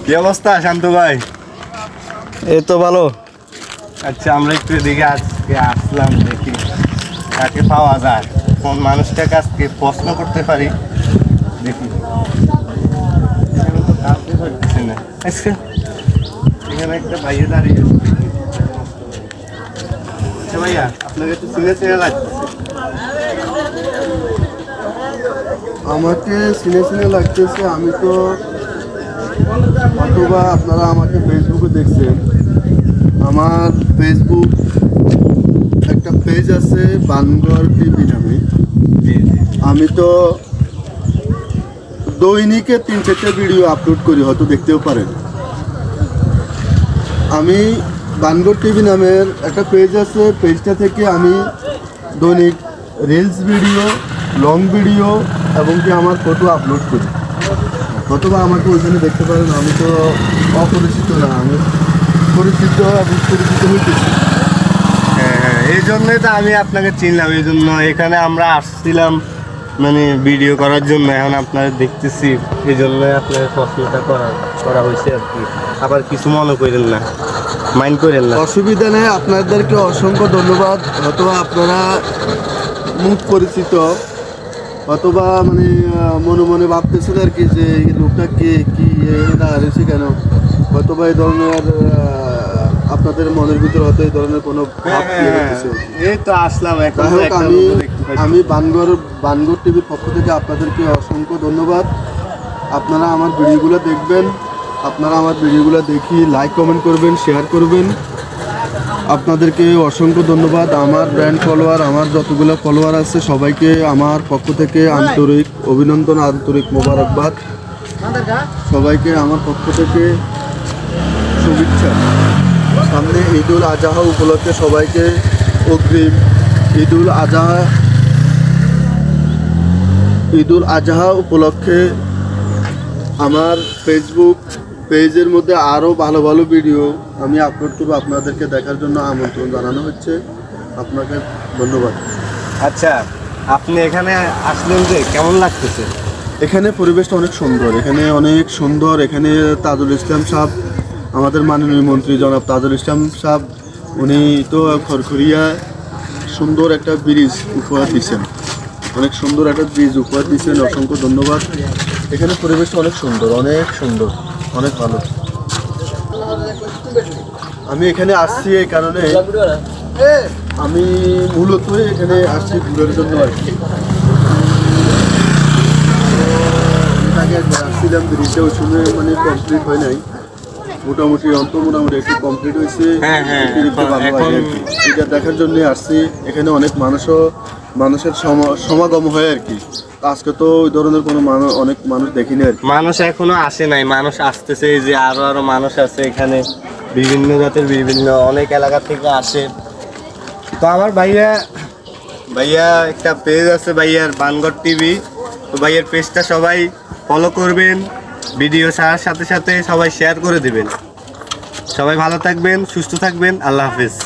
কি অবস্থা শান্ত ভাই? এই তো ভালো। আচ্ছা, আমরা একটু এদিকে আজকে আসলাম, দেখি কাকে পাওয়া যায়, কোন মানুষটাকে আজকে প্রশ্ন করতে পারি, দেখি। এখানে তো কাউকে পারতেছি না। আচ্ছা, এখানে একটা ভাইয়া দাঁড়িয়ে আছে। আচ্ছা ভাইয়া, আপনাকে একটু চিনে লাগতেছে। আমাকে চিনে লাগতেছে। আমি তো অথবা আপনারা আমাকে ফেসবুকে দেখছেন। আমার ফেসবুক একটা পেজ আছে বানগর টিভি নামে। আমি তো দৈনিকে 3-4টা ভিডিও আপলোড করি, হয়তো দেখতেও পারেন। আমি বানগর টিভি নামের একটা পেজ আছে, পেজটা থেকে আমি দৈনিক রিলস ভিডিও, লং ভিডিও এবং কি আমার ফটো আপলোড করি। অথবা আমাকে ওইখানে দেখতে পারেন। আমি তো অপরিচিত না, আমি পরিচিত এবং পরিচিত হইতেছি। হ্যাঁ, এই জন্যই তো আমি আপনাকে চিনলাম। এই জন্য এখানে আমরা আসছিলাম, মানে ভিডিও করার জন্য। এখন আপনারা দেখতেছি, এই জন্যই আপনার প্রশ্নটা করা হয়েছে আর কি। আবার কিছু মনে করেন না, মাইন্ড করেন না। অসুবিধা নেই, আপনাদেরকে অসংখ্য ধন্যবাদ। অথবা আপনারা মুখ পরিচিত, অথবা মানে মনে মনে ভাবতেছেন আর কি যে এই লোকটা কে, কি এটা হারিয়েছে কেন, অথবা এই ধরনের আপনাদের মনের ভিতরে হয়তো এই ধরনের কোনো ভাব হচ্ছে। এই তো আসলাম এখন। আমি বানগর টিভির পক্ষ থেকে আপনাদেরকে অসংখ্য ধন্যবাদ। আপনারা আমার ভিডিওগুলো দেখবেন, আপনারা আমার ভিডিওগুলো দেখি লাইক কমেন্ট করবেন, শেয়ার করবেন। আপনাদেরকে অসংখ্য ধন্যবাদ। আমার ব্র্যান্ড ফলোয়ার, আমার যতগুলো ফলোয়ার আছে সবাইকে আমার পক্ষ থেকে আন্তরিক অভিনন্দন, আন্তরিক মোবারকবাদ। সবাইকে আমার পক্ষ থেকে শুভেচ্ছা। সামনে ঈদুল আজহা উপলক্ষে সবাইকে অগ্রিম ঈদুল আজহা উপলক্ষে আমার ফেসবুক পেজের মধ্যে আরও ভালো ভালো ভিডিও আমি আপলোড করবো। আপনাদেরকে দেখার জন্য আমন্ত্রণ জানানো হচ্ছে। আপনাকে ধন্যবাদ। আচ্ছা, আপনি এখানে আসলেন যে কেমন লাগতেছে? এখানে পরিবেশটা অনেক সুন্দর, এখানে অনেক সুন্দর। এখানে তাজুল ইসলাম সাহেব, আমাদের মাননীয় মন্ত্রী জনাব তাজুল ইসলাম সাহেব, উনি তো খড়খড়িয়া সুন্দর একটা ব্রিজ উপহার দিচ্ছেন, অনেক সুন্দর একটা ব্রিজ উপহার দিচ্ছেন। অসংখ্য ধন্যবাদ। এখানে পরিবেশটা অনেক সুন্দর, অনেক ভালো। আমি এখানে আসছি এই কারণে, আমি মূলত এখানে আসছি ঘুরের জন্য আর কি। আগে আসছিলাম ব্রিজটা, ওই সময় মানে কমপ্লিট হয় নাই, মোটামুটি একটু কমপ্লিট হয়েছে। এটা দেখার জন্য আসছি। এখানে অনেক মানুষের সমাগম হয় আর কি। আজকে তো ওই ধরনের কোনো অনেক মানুষ দেখিনি আর কি। মানুষ এখনো আসে নাই, মানুষ আসতেছে। এই যে আরো মানুষ আছে এখানে, বিভিন্ন জাতের বিভিন্ন অনেক এলাকা থেকে আসে। তো আমার ভাইয়া একটা পেজ আছে ভাইয়ার, বানগর টিভি। তো ভাইয়ের পেজটা সবাই ফলো করবেন, ভিডিও ছাড়ার সাথে সাথে সবাই শেয়ার করে দিবেন। সবাই ভালো থাকবেন, সুস্থ থাকবেন। আল্লাহ হাফেজ।